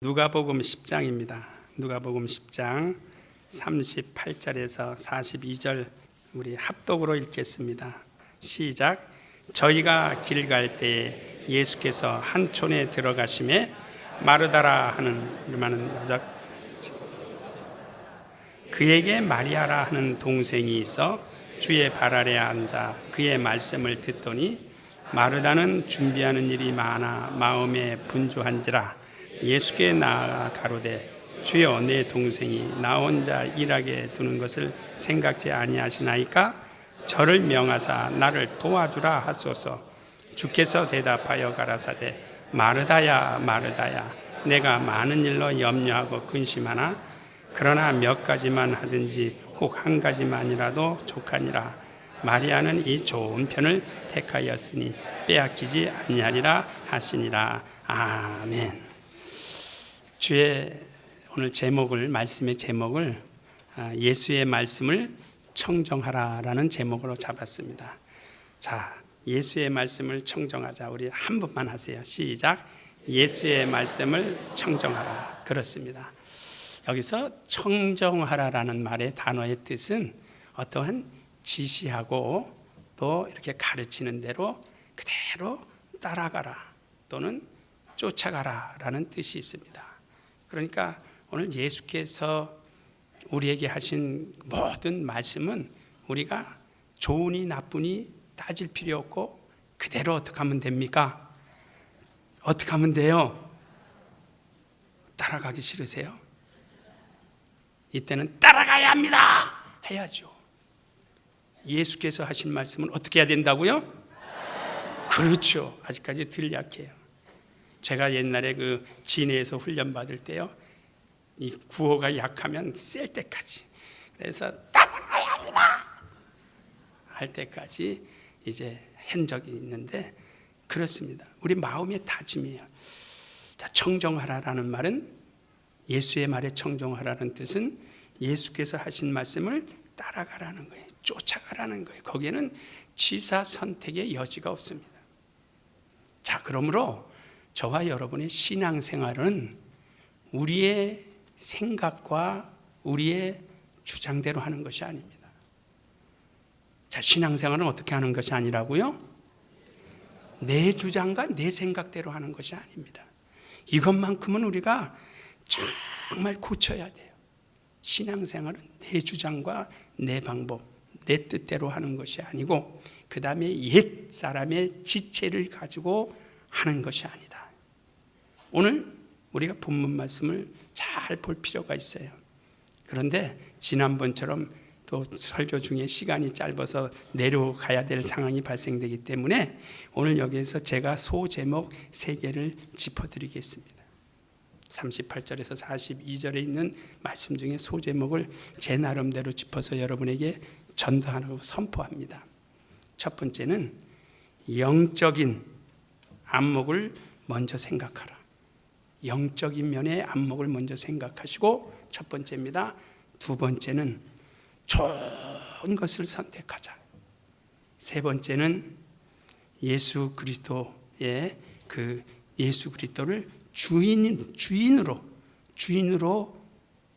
누가복음 10장입니다. 누가복음 10장 38절에서 42절 우리 합독으로 읽겠습니다. 시작. 저희가 길 갈 때에 예수께서 한 촌에 들어가심에 마르다라 하는 이름하는 여자 그에게 마리아라 하는 동생이 있어 주의 발 아래 앉아 그의 말씀을 듣더니 마르다는 준비하는 일이 많아 마음에 분주한지라 예수께 나아가 가로되 주여 내 동생이 나 혼자 일하게 두는 것을 생각지 아니하시나이까 저를 명하사 나를 도와주라 하소서. 주께서 대답하여 가라사대 마르다야 마르다야 내가 많은 일로 염려하고 근심하나 그러나 몇 가지만 하든지 혹 한 가지만이라도 족하니라. 마리아는 이 좋은 편을 택하였으니 빼앗기지 아니하리라 하시니라. 아멘. 주의 오늘 말씀의 제목을 예수의 말씀을 청정하라라는 제목으로 잡았습니다. 자, 예수의 말씀을 청정하자. 우리 한 번만 하세요. 시작. 예수의 말씀을 청정하라. 그렇습니다. 여기서 청정하라라는 말의 단어의 뜻은 어떠한 지시하고 또 이렇게 가르치는 대로 그대로 따라가라 또는 쫓아가라라는 뜻이 있습니다. 그러니까 오늘 예수께서 우리에게 하신 모든 말씀은 우리가 좋으니 나쁘니 따질 필요 없고 그대로 어떻게 하면 됩니까? 어떻게 하면 돼요? 따라가기 싫으세요? 이때는 따라가야 합니다. 해야죠. 예수께서 하신 말씀은 어떻게 해야 된다고요? 그렇죠. 아직까지 덜 약해요. 제가 옛날에 그 진해에서 훈련 받을 때요, 이 구호가 약하면 셀 때까지, 그래서 따라가야 합니다 할 때까지 이제 한 적이 있는데 그렇습니다. 우리 마음의 다짐이에요. 자, 청정하라라는 말은 예수의 말에 청정하라는 뜻은 예수께서 하신 말씀을 따라가라는 거예요. 쫓아가라는 거예요. 거기에는 취사 선택의 여지가 없습니다. 자, 그러므로 저와 여러분의 신앙생활은 우리의 생각과 우리의 주장대로 하는 것이 아닙니다. 자, 신앙생활은 어떻게 하는 것이 아니라고요? 내 주장과 내 생각대로 하는 것이 아닙니다. 이것만큼은 우리가 정말 고쳐야 돼요. 신앙생활은 내 주장과 내 방법, 내 뜻대로 하는 것이 아니고 그 다음에 옛 사람의 지체를 가지고 하는 것이 아니다. 오늘 우리가 본문 말씀을 잘 볼 필요가 있어요. 그런데 지난번처럼 또 설교 중에 시간이 짧아서 내려가야 될 상황이 발생되기 때문에 오늘 여기에서 제가 소제목 3개를 짚어드리겠습니다. 38절에서 42절에 있는 말씀 중에 소제목을 제 나름대로 짚어서 여러분에게 전도하라고 선포합니다. 첫 번째는 영적인 안목을 먼저 생각하라. 영적인 면의 안목을 먼저 생각하시고 첫 번째입니다. 두 번째는 좋은 것을 선택하자. 세 번째는 예수 그리스도의 그 예수 그리스도를 주인으로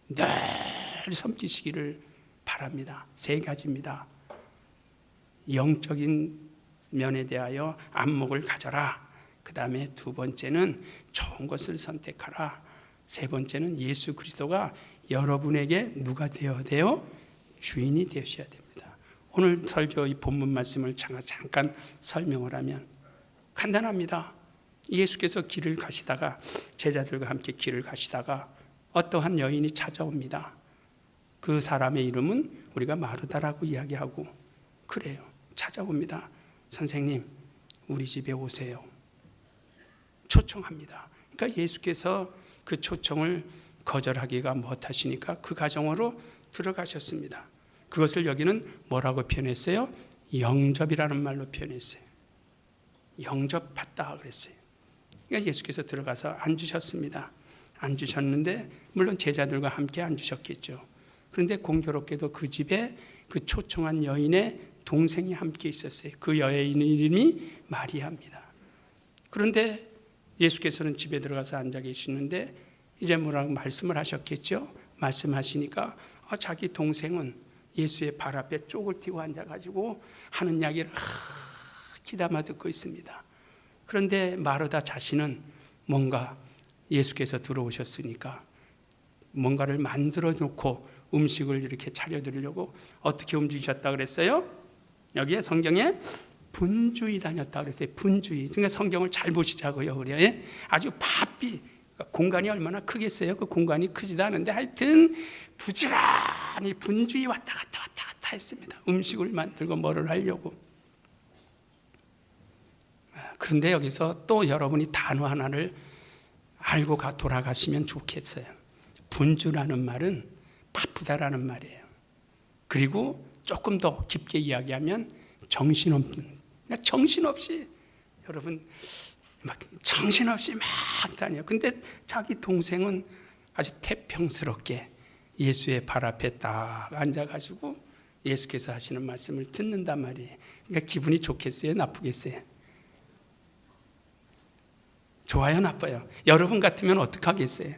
늘 섬기시기를 바랍니다. 3가지입니다. 영적인 면에 대하여 안목을 가져라. 그 다음에 두 번째는 좋은 것을 선택하라. 세 번째는 예수 그리스도가 여러분에게 누가 되어야 돼요? 주인이 되셔야 됩니다. 오늘 설교 이 본문 말씀을 잠깐 설명을 하면 간단합니다. 예수께서 길을 가시다가 제자들과 함께 길을 가시다가 어떠한 여인이 찾아옵니다. 그 사람의 이름은 우리가 마르다라고 이야기하고 그래요. 찾아옵니다. 선생님, 우리 집에 오세요. 초청합니다. 그러니까 예수께서 그 초청을 거절하기가 못하시니까 그 가정으로 들어가셨습니다. 그것을 여기는 뭐라고 표현했어요? 영접이라는 말로 표현했어요. 영접받다 그랬어요. 그러니까 예수께서 들어가서 앉으셨습니다. 앉으셨는데 물론 제자들과 함께 앉으셨겠죠. 그런데 공교롭게도 그 집에 그 초청한 여인의 동생이 함께 있었어요. 그 여인의 이름이 마리아입니다. 그런데 예수께서는 집에 들어가서 앉아 계시는데 이제 뭐라고 말씀을 하셨겠죠. 말씀하시니까 자기 동생은 예수의 발 앞에 쪽을 띄고 앉아가지고 하는 이야기를 귀담아 듣고 있습니다. 그런데 마르다 자신은 뭔가 예수께서 들어오셨으니까 뭔가를 만들어 놓고 음식을 이렇게 차려드리려고 어떻게 움직이셨다 그랬어요? 여기에 성경에 분주히 다녔다 그랬어요. 분주히. 그러니까 성경을 잘 보시자고요. 그래요. 아주 바삐. 공간이 얼마나 크겠어요? 그 공간이 크지도 않은데 하여튼 부지런히 분주히 왔다 갔다 했습니다. 음식을 만들고 뭐를 하려고. 그런데 여기서 또 여러분이 단어 하나를 알고 돌아가시면 좋겠어요. 분주라는 말은 바쁘다라는 말이에요. 그리고 조금 더 깊게 이야기하면 정신없는, 그러니까 정신없이 여러분 막 정신없이 막 다녀. 근데 자기 동생은 아주 태평스럽게 예수의 발 앞에 딱 앉아가지고 예수께서 하시는 말씀을 듣는단 말이에요. 그러니까 기분이 좋겠어요? 나쁘겠어요? 좋아요? 나빠요? 여러분 같으면 어떡하겠어요?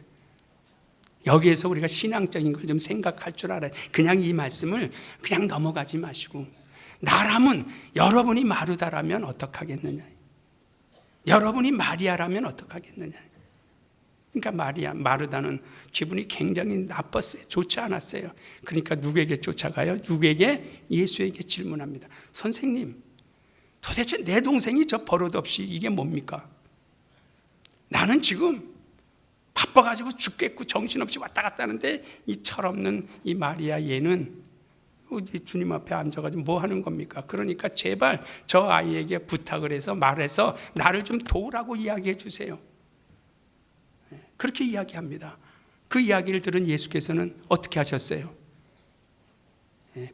여기에서 우리가 신앙적인 걸 좀 생각할 줄 알아요. 그냥 이 말씀을 그냥 넘어가지 마시고, 나라면 여러분이 마르다라면 어떡하겠느냐, 여러분이 마리아라면 어떡하겠느냐. 그러니까 마르다는 기분이 굉장히 나빴어요. 좋지 않았어요. 그러니까 누구에게 쫓아가요? 누구에게? 예수에게 질문합니다. 선생님, 도대체 내 동생이 저 버릇없이 이게 뭡니까? 나는 지금 바빠가지고 죽겠고 정신없이 왔다 갔다 하는데 이 철없는 이 마리아 얘는 주님 앞에 앉아가지고 뭐 하는 겁니까? 그러니까 제발 저 아이에게 부탁을 해서 말해서 나를 좀 도우라고 이야기해 주세요. 그렇게 이야기합니다. 그 이야기를 들은 예수께서는 어떻게 하셨어요?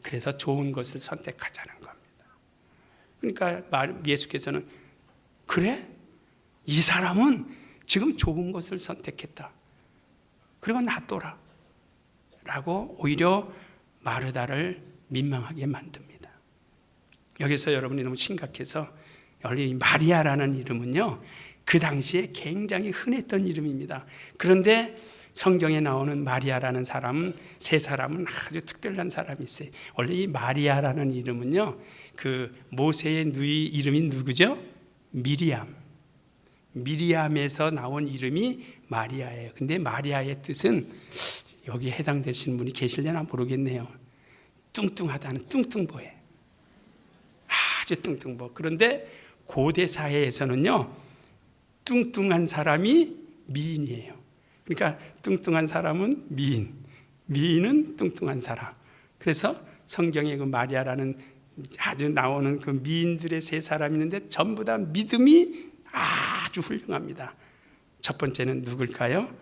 그래서 좋은 것을 선택하자는 겁니다. 그러니까 예수께서는 그래? 이 사람은 지금 좋은 것을 선택했다. 그리고 놔둬라 라고 오히려 마르다를 민망하게 만듭니다. 여기서 여러분이 너무 심각해서, 원래 이 마리아라는 이름은요, 그 당시에 굉장히 흔했던 이름입니다. 그런데 성경에 나오는 마리아라는 사람은, 세 사람은 아주 특별한 사람이 있어요. 원래 이 마리아라는 이름은요, 그 모세의 누이 이름이 누구죠? 미리암에서 나온 이름이 마리아예요. 근데 마리아의 뜻은, 여기에 해당되시는 분이 계실려나 모르겠네요. 뚱뚱하다는 뚱뚱보에, 아주 뚱뚱보. 그런데 고대 사회에서는요, 뚱뚱한 사람이 미인이에요. 그러니까 뚱뚱한 사람은 미인, 미인은 뚱뚱한 사람. 그래서 성경에 그 마리아라는 아주 나오는 그 미인들의 세 사람이 있는데 전부 다 믿음이 아주 훌륭합니다. 첫 번째는 누굴까요?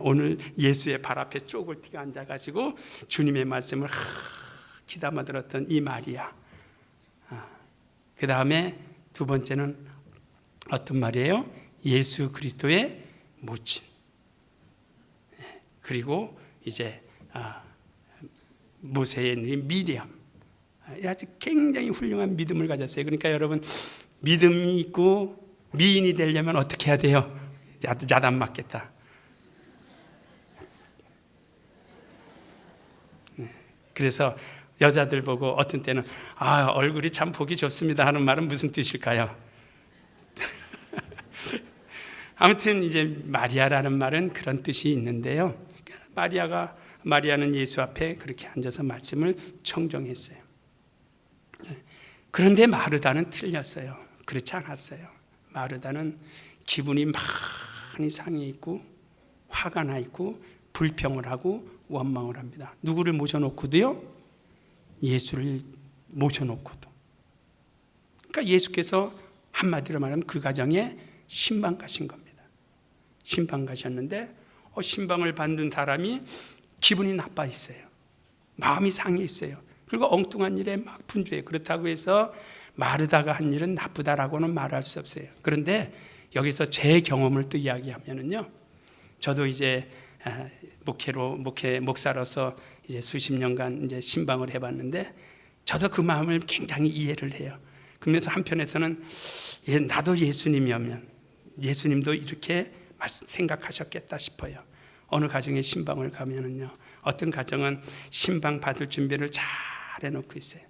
오늘 예수의 발 앞에 쪽을 띄고 앉아가지고 주님의 말씀을 귀담아 들었던 이 마리아. 그 다음에 두 번째는 어떤 말이에요? 예수 그리스도의 모친. 그리고 이제 모세의 미리암. 아주 굉장히 훌륭한 믿음을 가졌어요. 그러니까 여러분, 믿음이 있고 미인이 되려면 어떻게 해야 돼요? 야단 맞겠다. 그래서 여자들 보고 어떤 때는 얼굴이 참 보기 좋습니다 하는 말은 무슨 뜻일까요? 아무튼 이제 마리아라는 말은 그런 뜻이 있는데요. 마리아는 예수 앞에 그렇게 앉아서 말씀을 청정했어요. 그런데 마르다는 틀렸어요. 그렇지 않았어요. 마르다는 기분이 많이 상해 있고 화가 나 있고 불평을 하고 원망을 합니다. 누구를 모셔놓고도요? 예수를 모셔놓고도. 그러니까 예수께서 한마디로 말하면 그 가정에 신방 가신 겁니다. 신방 가셨는데 신방을 받는 사람이 기분이 나빠 있어요. 마음이 상해 있어요. 그리고 엉뚱한 일에 막 분주해요. 그렇다고 해서 마르다가 한 일은 나쁘다라고는 말할 수 없어요. 그런데 여기서 제 경험을 또 이야기하면은요, 저도 이제 목사로서 이제 수십 년간 이제 신방을 해봤는데, 저도 그 마음을 굉장히 이해를 해요. 그러면서 한편에서는 나도 예수님이면 예수님도 이렇게 생각하셨겠다 싶어요. 어느 가정에 신방을 가면은요, 어떤 가정은 신방 받을 준비를 잘 해놓고 있어요.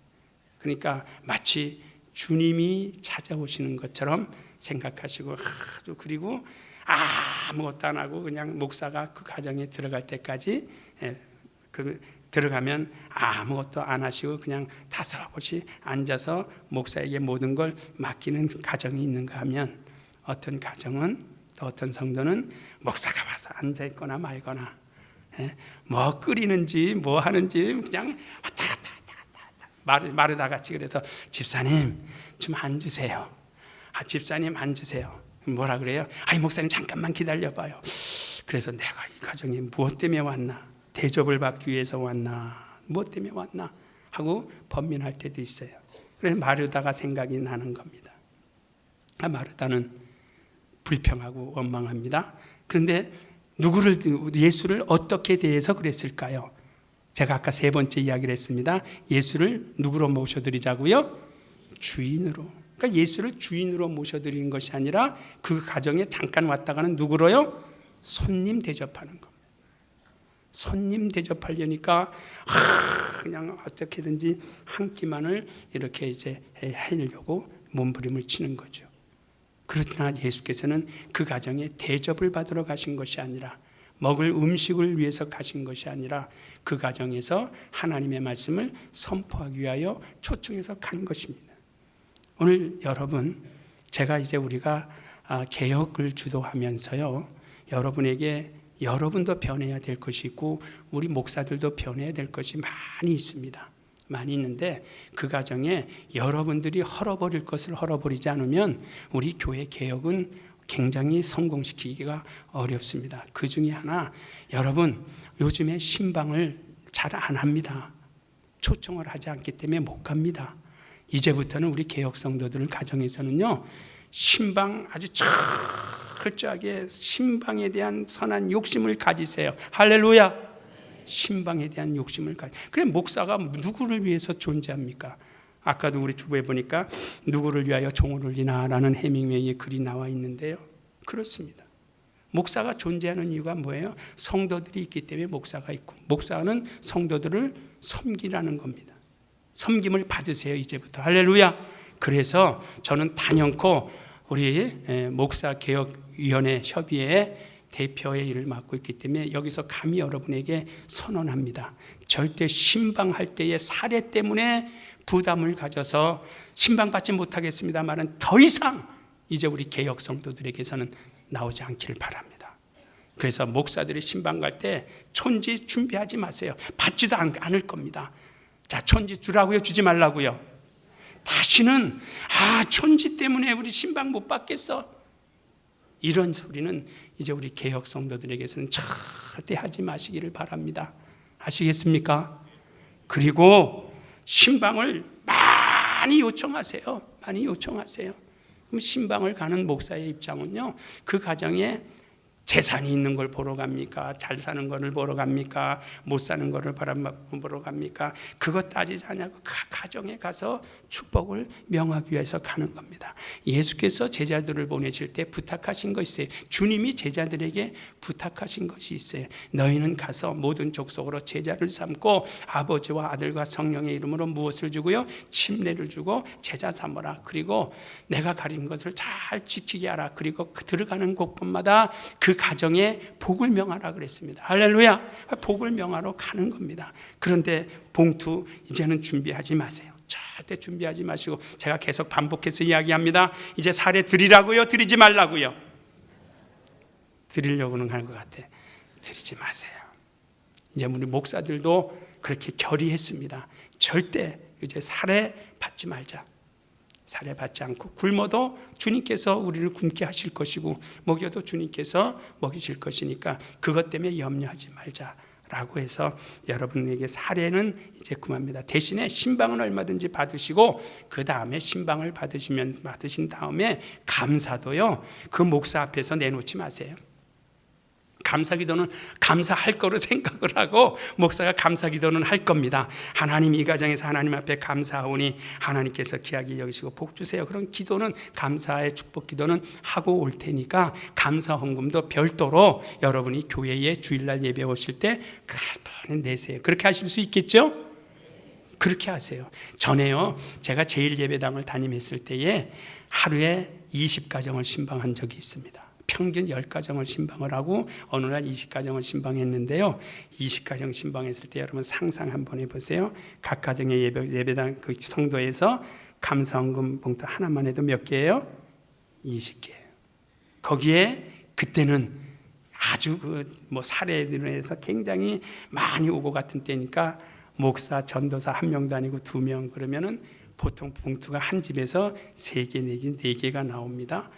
그러니까 마치 주님이 찾아오시는 것처럼 생각하시고 아주, 그리고 아무것도 안 하고 그냥 목사가 그 가정에 들어갈 때까지 들어가면 아무것도 안 하시고 그냥 다섯곳이 앉아서 목사에게 모든 걸 맡기는 가정이 있는가 하면, 어떤 가정은, 또 어떤 성도는 목사가 와서 앉아있거나 말거나 뭐 끓이는지 뭐 하는지 그냥 왔다 갔다 마르다 같이, 그래서 집사님 좀 앉으세요. 집사님 앉으세요. 뭐라 그래요? 목사님 잠깐만 기다려봐요. 그래서 내가 이 가정에 무엇 때문에 왔나, 대접을 받기 위해서 왔나, 무엇 때문에 왔나 하고 번민할 때도 있어요. 그래서 마르다가 생각이 나는 겁니다. 마르다는 불평하고 원망합니다. 그런데 예수를 어떻게 대해서 그랬을까요? 제가 아까 세 번째 이야기를 했습니다. 예수를 누구로 모셔드리자고요? 주인으로. 그러니까 예수를 주인으로 모셔드리는 것이 아니라 그 가정에 잠깐 왔다가는 누구로요? 손님 대접하는 겁니다. 손님 대접하려니까 그냥 어떻게든지 한 끼만을 이렇게 이제 하려고 몸부림을 치는 거죠. 그렇구나. 예수께서는 그 가정에 대접을 받으러 가신 것이 아니라, 먹을 음식을 위해서 가신 것이 아니라, 그 가정에서 하나님의 말씀을 선포하기 위하여 초청해서 간 것입니다. 오늘 여러분, 제가 이제 우리가 개혁을 주도하면서요, 여러분에게 여러분도 변해야 될 것이 있고 우리 목사들도 변해야 될 것이 많이 있습니다. 많이 있는데 그 가정에 여러분들이 헐어버릴 것을 헐어버리지 않으면 우리 교회 개혁은 굉장히 성공시키기가 어렵습니다. 그 중에 하나, 여러분 요즘에 신방을 잘 안 합니다. 초청을 하지 않기 때문에 못 갑니다. 이제부터는 우리 개혁 성도들 가정에서는요, 신방 아주 철저하게 신방에 대한 선한 욕심을 가지세요. 할렐루야. 신방에 대한 욕심을 그래, 목사가 누구를 위해서 존재합니까? 아까도 우리 주부에 보니까 누구를 위하여 종을 울리나라는 해밍웨이의 글이 나와 있는데요, 그렇습니다. 목사가 존재하는 이유가 뭐예요? 성도들이 있기 때문에 목사가 있고, 목사는 성도들을 섬기라는 겁니다. 섬김을 받으세요, 이제부터. 할렐루야. 그래서 저는 단연코 우리 목사개혁위원회 협의회 대표의 일을 맡고 있기 때문에 여기서 감히 여러분에게 선언합니다. 절대 신방할 때의 사례 때문에 부담을 가져서 신방받지 못하겠습니다만은 더 이상 이제 우리 개혁 성도들에게서는 나오지 않기를 바랍니다. 그래서 목사들이 신방 갈 때 촌지 준비하지 마세요. 받지도 않을 겁니다. 자, 촌지 주라고요? 주지 말라고요? 다시는 촌지 때문에 우리 신방 못 받겠어, 이런 소리는 이제 우리 개혁 성도들에게서는 절대 하지 마시기를 바랍니다. 아시겠습니까? 그리고 신방을 많이 요청하세요. 많이 요청하세요. 그럼 신방을 가는 목사의 입장은요, 그 가정에 재산이 있는 걸 보러 갑니까? 잘 사는 거를 보러 갑니까? 못 사는 거를 보러 갑니까? 그것 따지지 않냐고 가정에 가서 축복을 명하기 위해서 가는 겁니다. 예수께서 제자들을 보내실 때 부탁하신 것이 있어요. 주님이 제자들에게 부탁하신 것이 있어요. 너희는 가서 모든 족속으로 제자를 삼고 아버지와 아들과 성령의 이름으로 무엇을 주고요? 침례를 주고 제자 삼으라. 그리고 내가 가린 것을 잘 지키게 하라. 그리고 들어가는 곳마다 그 가정에 복을 명하라 그랬습니다. 할렐루야. 복을 명하러 가는 겁니다. 그런데 봉투 이제는 준비하지 마세요. 절대 준비하지 마시고, 제가 계속 반복해서 이야기합니다. 이제 사례 드리라고요? 드리지 말라고요? 드리려고는 할 것 같아. 드리지 마세요. 이제 우리 목사들도 그렇게 결의했습니다. 절대 이제 사례 받지 말자. 사례 받지 않고, 굶어도 주님께서 우리를 굶게 하실 것이고 먹여도 주님께서 먹이실 것이니까 그것 때문에 염려하지 말자라고 해서 여러분에게 사례는 이제 그만합니다. 대신에 신방은 얼마든지 받으시고, 그 다음에 신방을 받으신 다음에 감사도요, 그 목사 앞에서 내놓지 마세요. 감사기도는 감사할 거로 생각을 하고 목사가 감사기도는 할 겁니다. 하나님, 이 가정에서 하나님 앞에 감사하오니 하나님께서 귀하게 여기시고 복 주세요. 그런 기도는, 감사의 축복 기도는 하고 올 테니까 감사 헌금도 별도로 여러분이 교회에 주일날 예배 오실 때 그걸 내세요. 그렇게 하실 수 있겠죠? 그렇게 하세요. 전에요, 제가 제1예배당을 담임했을 때에 하루에 20가정을 신방한 적이 있습니다. 평균 10가정을 신방을 하고 어느 날 20가정을 신방했는데요. 20가정 신방했을 때 여러분 상상 한번 해보세요. 각 가정의 예배당 그 성도에서 감사헌금 봉투 하나만 해도 몇 개예요? 20개예요. 거기에 그때는 아주 사례들로 해서 굉장히 많이 오고 같은 때니까 목사, 전도사 한 명도 아니고 2명 그러면은 보통 봉투가 한 집에서 3개 내지 4개가 나옵니다.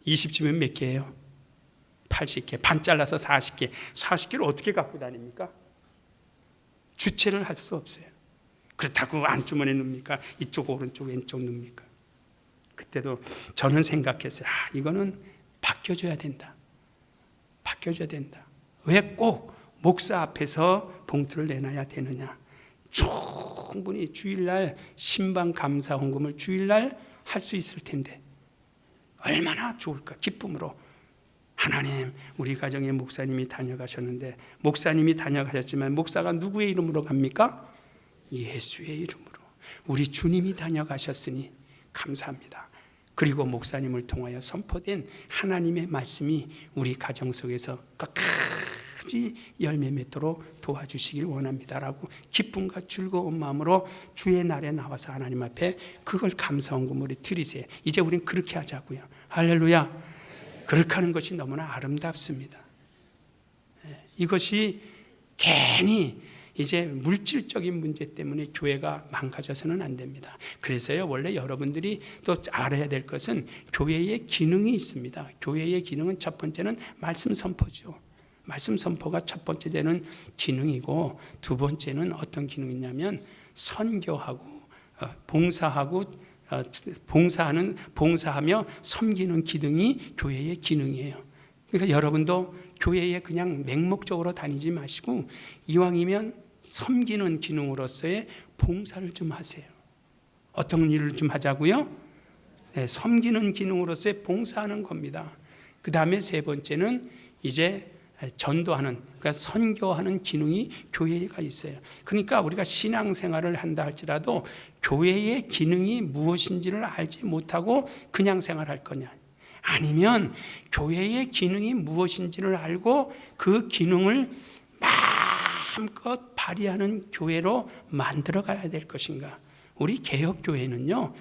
20집이면 몇 개예요? 80개. 반 잘라서 40개. 40개를 어떻게 갖고 다닙니까? 주체를 할 수 없어요. 그렇다고 안주머니에 넣습니까? 이쪽 오른쪽 왼쪽 넣습니까? 그때도 저는 생각했어요. 이거는 바뀌어줘야 된다. 바뀌어줘야 된다. 왜 꼭 목사 앞에서 봉투를 내놔야 되느냐? 충분히 주일날 신방 감사 헌금을 주일날 할 수 있을 텐데 얼마나 좋을까. 기쁨으로 하나님, 우리 가정에 목사님이 다녀가셨는데, 목사님이 다녀가셨지만 목사가 누구의 이름으로 갑니까? 예수의 이름으로. 우리 주님이 다녀가셨으니 감사합니다. 그리고 목사님을 통하여 선포된 하나님의 말씀이 우리 가정 속에서 끝까지 열매 맺도록 도와주시길 원합니다라고 기쁨과 즐거운 마음으로 주의 날에 나와서 하나님 앞에 그걸 감사헌금으로 드리세요. 이제 우린 그렇게 하자고요. 할렐루야. 그렇게 하는 것이 너무나 아름답습니다. 이것이 괜히 이제 물질적인 문제 때문에 교회가 망가져서는 안 됩니다. 그래서요, 원래 여러분들이 또 알아야 될 것은 교회의 기능이 있습니다. 교회의 기능은 첫 번째는 말씀 선포죠. 말씀 선포가 첫 번째 되는 기능이고, 두 번째는 어떤 기능이냐면 선교하고 봉사하고 봉사하며 섬기는 기능이 교회의 기능이에요. 그러니까 여러분도 교회에 그냥 맹목적으로 다니지 마시고 이왕이면 섬기는 기능으로서의 봉사를 좀 하세요. 어떤 일을 좀 하자고요? 네, 섬기는 기능으로서의 봉사하는 겁니다. 그 다음에 세 번째는 이제 전도하는, 그러니까 선교하는 기능이 교회가 있어요. 그러니까 우리가 신앙생활을 한다 할지라도 교회의 기능이 무엇인지를 알지 못하고 그냥 생활할 거냐, 아니면 교회의 기능이 무엇인지를 알고 그 기능을 마음껏 발휘하는 교회로 만들어 가야 될 것인가. 우리 개혁교회는요,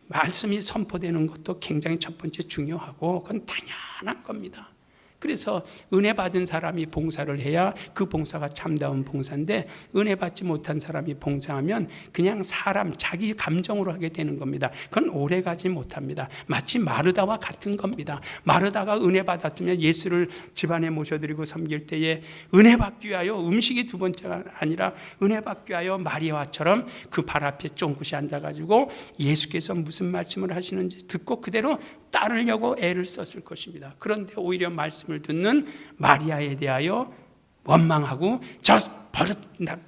말씀이 선포되는 것도 굉장히 첫 번째 중요하고 그건 당연한 겁니다. 그래서 은혜 받은 사람이 봉사를 해야 그 봉사가 참다운 봉사인데, 은혜 받지 못한 사람이 봉사하면 그냥 사람 자기 감정으로 하게 되는 겁니다. 그건 오래가지 못합니다. 마치 마르다와 같은 겁니다. 마르다가 은혜 받았으면 예수를 집안에 모셔드리고 섬길 때에 은혜 받기 위하여, 음식이 두 번째가 아니라 은혜 받기 위하여 마리아처럼 그 발 앞에 쫑긋이 앉아가지고 예수께서 무슨 말씀을 하시는지 듣고 그대로 따르려고 애를 썼을 것입니다. 그런데 오히려 말씀을 듣는 마리아에 대하여 원망하고 저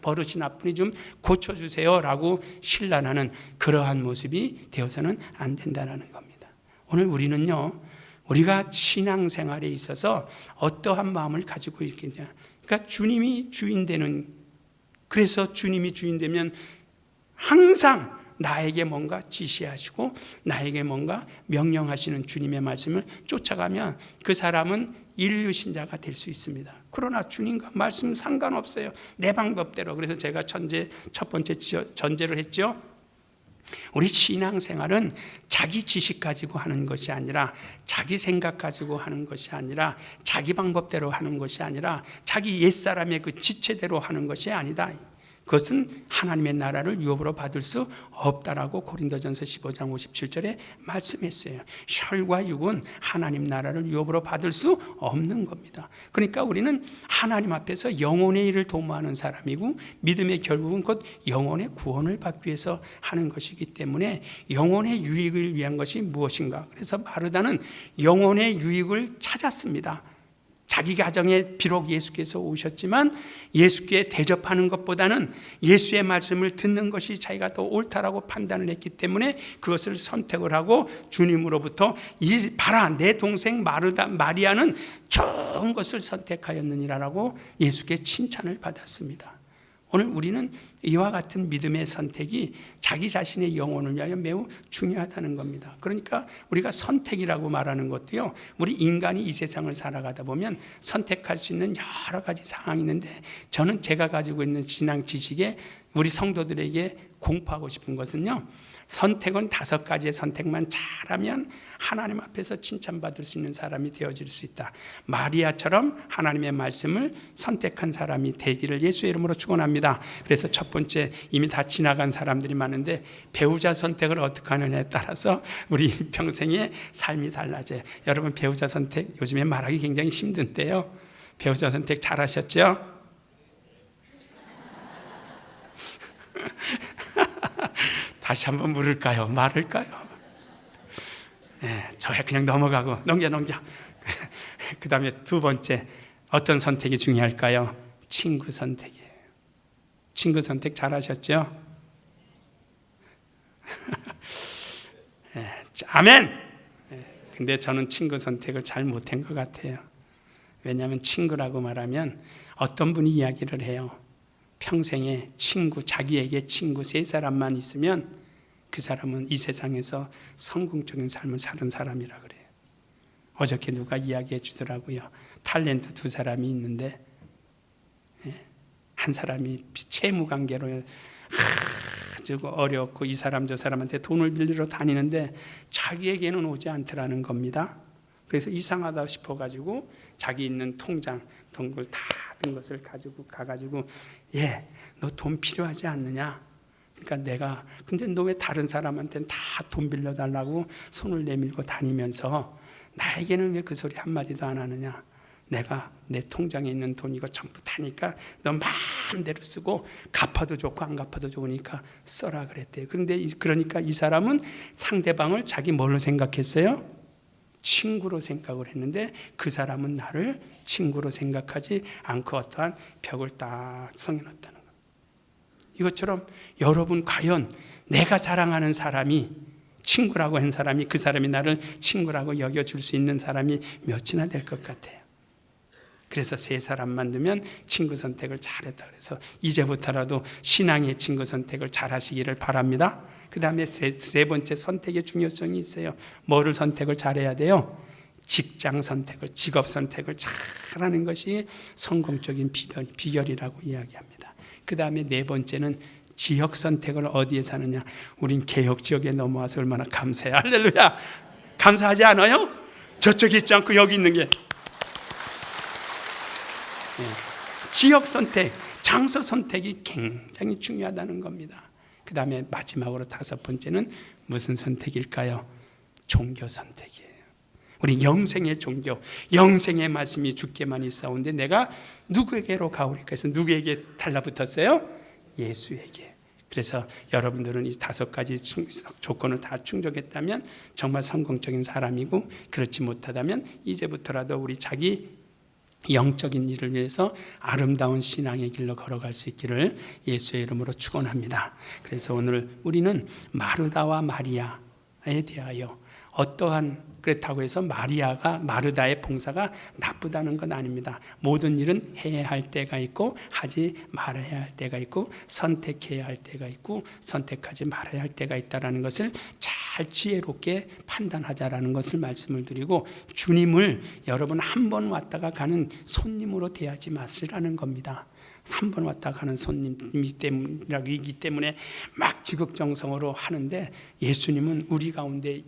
버릇이 나쁘니 좀 고쳐주세요 라고 신란하는 그러한 모습이 되어서는 안 된다는 겁니다. 오늘 우리는요, 우리가 신앙생활에 있어서 어떠한 마음을 가지고 있겠냐. 그러니까 주님이 주인 되는, 그래서 주님이 주인 되면 항상 나에게 뭔가 지시하시고 나에게 뭔가 명령하시는 주님의 말씀을 쫓아가면 그 사람은 인류 신자가 될 수 있습니다. 그러나 주님과 말씀 상관없어요. 내 방법대로. 그래서 제가 첫 번째 전제를 했죠. 우리 신앙생활은 자기 지식 가지고 하는 것이 아니라, 자기 생각 가지고 하는 것이 아니라, 자기 방법대로 하는 것이 아니라, 자기 옛사람의 그 지체대로 하는 것이 아니다. 그것은 하나님의 나라를 유업으로 받을 수 없다라고 고린도전서 15장 57절에 말씀했어요. 혈과 육은 하나님 나라를 유업으로 받을 수 없는 겁니다. 그러니까 우리는 하나님 앞에서 영혼의 일을 도모하는 사람이고, 믿음의 결국은 곧 영혼의 구원을 받기 위해서 하는 것이기 때문에 영혼의 유익을 위한 것이 무엇인가. 그래서 마르다는 영혼의 유익을 찾았습니다. 자기 가정에 비록 예수께서 오셨지만 예수께 대접하는 것보다는 예수의 말씀을 듣는 것이 자기가 더 옳다라고 판단을 했기 때문에 그것을 선택을 하고 주님으로부터 봐라, 내 동생 마리아는 좋은 것을 선택하였느니라라고 예수께 칭찬을 받았습니다. 오늘 우리는 이와 같은 믿음의 선택이 자기 자신의 영혼을 위하여 매우 중요하다는 겁니다. 그러니까 우리가 선택이라고 말하는 것도요, 우리 인간이 이 세상을 살아가다 보면 선택할 수 있는 여러 가지 상황이 있는데, 저는 제가 가지고 있는 신앙 지식에 우리 성도들에게 공포하고 싶은 것은요, 선택은 5가지의 선택만 잘하면 하나님 앞에서 칭찬받을 수 있는 사람이 되어질 수 있다. 마리아처럼 하나님의 말씀을 선택한 사람이 되기를 예수의 이름으로 축원합니다. 그래서 첫 번째, 이미 다 지나간 사람들이 많은데 배우자 선택을 어떻게 하느냐에 따라서 우리 평생의 삶이 달라져요. 여러분, 배우자 선택 요즘에 말하기 굉장히 힘든데요, 배우자 선택 잘하셨죠? 다시 한번 물을까요? 말을까요? 저야 그냥 넘어가고 넘겨. 그 다음에 2번째, 어떤 선택이 중요할까요? 친구 선택이에요. 친구 선택 잘하셨죠? 아멘! 근데 저는 친구 선택을 잘 못한 것 같아요. 왜냐하면 친구라고 말하면 어떤 분이 이야기를 해요. 평생에 친구, 자기에게 친구 3사람만 있으면 그 사람은 이 세상에서 성공적인 삶을 사는 사람이라 그래요. 어저께 누가 이야기해 주더라고요. 탤런트 2사람이 있는데 한 사람이 채무관계로 아주 어렵고 이 사람 저 사람한테 돈을 빌리러 다니는데 자기에게는 오지 않더라는 겁니다. 그래서 이상하다 싶어가지고 자기 있는 통장, 돈을 다 든 것을 가지고 가가지고, 너 돈 필요하지 않느냐? 그러니까 근데 너 왜 다른 사람한테는 다 돈 빌려달라고 손을 내밀고 다니면서 나에게는 왜 그 소리 한마디도 안 하느냐? 내가 내 통장에 있는 돈 이거 전부 타니까 너 마음대로 쓰고 갚아도 좋고 안 갚아도 좋으니까 써라 그랬대요. 그러니까 이 사람은 상대방을 자기 뭘로 생각했어요? 친구로 생각을 했는데 그 사람은 나를 친구로 생각하지 않고 어떠한 벽을 딱 성해놨다는 겁니다. 이것처럼 여러분, 과연 내가 사랑하는 사람이, 친구라고 한 사람이, 그 사람이 나를 친구라고 여겨줄 수 있는 사람이 몇이나 될 것 같아요. 그래서 3사람만 두면 친구 선택을 잘했다. 그래서 이제부터라도 신앙의 친구 선택을 잘 하시기를 바랍니다. 그 다음에 세 번째 선택의 중요성이 있어요. 뭐를 선택을 잘해야 돼요? 직장 선택을, 직업 선택을 잘하는 것이 성공적인 비결이라고 이야기합니다. 그 다음에 4번째는 지역 선택을 어디에 사느냐. 우린 개혁 지역에 넘어와서 얼마나 감사해요. 할렐루야. 감사하지 않아요? 저쪽에 있지 않고 여기 있는 게. 지역 선택, 장소 선택이 굉장히 중요하다는 겁니다. 그 다음에 마지막으로 5번째는 무슨 선택일까요? 종교 선택이에요. 우리 영생의 종교, 영생의 말씀이 주께만 있사온데 내가 누구에게로 가오리까 해서 누구에게 달라붙었어요? 예수에게. 그래서 여러분들은 이 5가지 조건을 다 충족했다면 정말 성공적인 사람이고, 그렇지 못하다면 이제부터라도 우리 자기 영적인 일을 위해서 아름다운 신앙의 길로 걸어갈 수 있기를 예수의 이름으로 축원합니다. 그래서 오늘 우리는 마르다와 마리아에 대하여 그렇다고 해서 마르다의 봉사가 나쁘다는 건 아닙니다. 모든 일은 해야 할 때가 있고 하지 말아야 할 때가 있고 선택해야 할 때가 있고 선택하지 말아야 할 때가 있다는 것을 잘 지혜롭게 판단하자라는 것을 말씀을 드리고, 주님을 여러분 한 번 왔다가 가는 손님으로 대하지 마시라는 겁니다. 한 번 왔다 가는 손님이기 때문에 막 지극정성으로 하는데, 예수님은 우리 가운데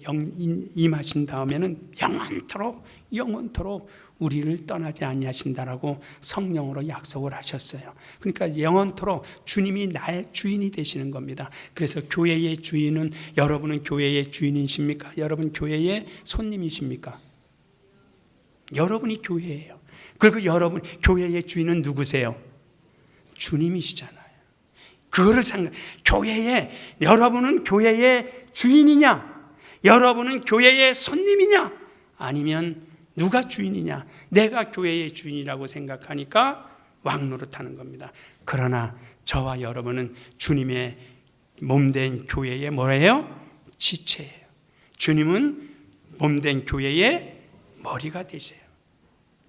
임하신 다음에는 영원토록 우리를 떠나지 아니하신다라고 성령으로 약속을 하셨어요. 그러니까 영원토록 주님이 나의 주인이 되시는 겁니다. 그래서 교회의 주인은, 여러분은 교회의 주인이십니까? 여러분 교회의 손님이십니까? 여러분이 교회예요. 그리고 여러분 교회의 주인은 누구세요? 주님이시잖아요. 그거를 여러분은 교회의 주인이냐? 여러분은 교회의 손님이냐? 아니면 누가 주인이냐? 내가 교회의 주인이라고 생각하니까 왕노릇하는 겁니다. 그러나 저와 여러분은 주님의 몸된 교회의 뭐예요? 지체예요. 주님은 몸된 교회의 머리가 되세요.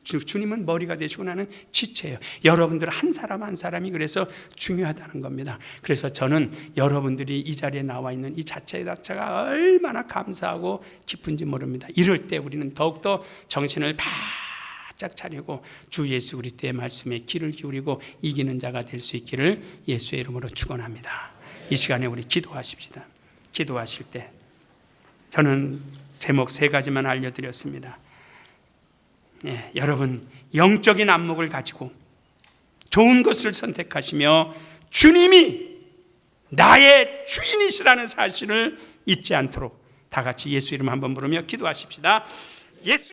주님은 머리가 되시고 나는 지체예요. 여러분들 한 사람 한 사람이 그래서 중요하다는 겁니다. 그래서 저는 여러분들이 이 자리에 나와 있는 이 자체가 얼마나 감사하고 기쁜지 모릅니다. 이럴 때 우리는 더욱더 정신을 바짝 차리고 주 예수 그리스도의 말씀에 귀를 기울이고 이기는 자가 될 수 있기를 예수의 이름으로 축원합니다. 이 시간에 우리 기도하십시다. 기도하실 때 저는 제목 3가지만 알려드렸습니다. 여러분 영적인 안목을 가지고 좋은 것을 선택하시며 주님이 나의 주인이시라는 사실을 잊지 않도록 다 같이 예수 이름 한번 부르며 기도하십시다. 예수